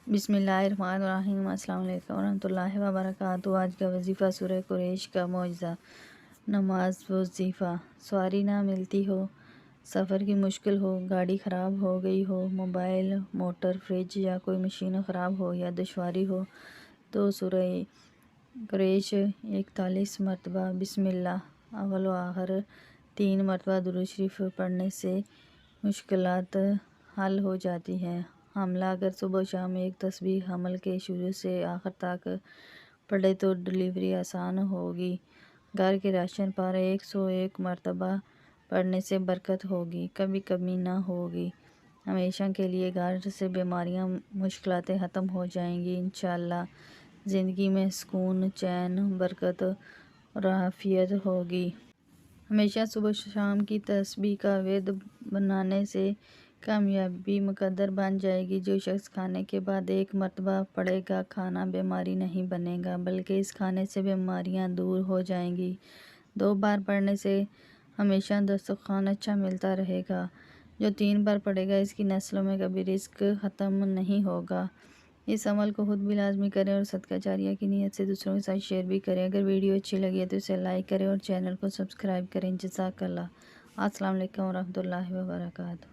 بسم اللہ الرحمن الرحیم۔ السلام علیکم ورحمۃ اللہ وبرکاتہ۔ آج کا وظیفہ سورہ قریش کا معجزہ۔ نماز وظیفہ۔ سواری نہ ملتی ہو، سفر کی مشکل ہو، گاڑی خراب ہو گئی ہو، موبائل، موٹر، فریج یا کوئی مشین خراب ہو یا دشواری ہو تو سورہ قریش 41 مرتبہ بسم اللہ اول و آخر 3 مرتبہ درود شریف پڑھنے سے مشکلات حل ہو جاتی ہیں۔ حاملہ اگر صبح و شام ایک تسبیح حمل کے شروع سے آخر تک پڑھے تو ڈلیوری آسان ہوگی۔ گھر کے راشن پر 101 مرتبہ پڑھنے سے برکت ہوگی، کبھی کمی نہ ہوگی۔ ہمیشہ کے لیے گھر سے بیماریاں، مشکلاتیں ختم ہو جائیں گی انشاءاللہ۔ زندگی میں سکون، چین، برکت اور عافیت ہوگی۔ ہمیشہ صبح و شام کی تسبیح کا ورد بنانے سے کامیابی مقدر بن جائے گی۔ جو شخص کھانے کے بعد 1 مرتبہ پڑھے گا، کھانا بیماری نہیں بنے گا بلکہ اس کھانے سے بیماریاں دور ہو جائیں گی۔ 2 بار پڑھنے سے ہمیشہ دسترخوان اچھا ملتا رہے گا۔ جو 3 بار پڑھے گا، اس کی نسلوں میں کبھی رزق ختم نہیں ہوگا۔ اس عمل کو خود بھی لازمی کریں اور صدقہ جاریہ کی نیت سے دوسروں کے ساتھ شیئر بھی کریں۔ اگر ویڈیو اچھی لگی ہے تو اسے لائک کریں اور چینل کو سبسکرائب کریں۔ جزاک اللہ۔ السلام علیکم ورحمۃ اللہ وبرکاتہ۔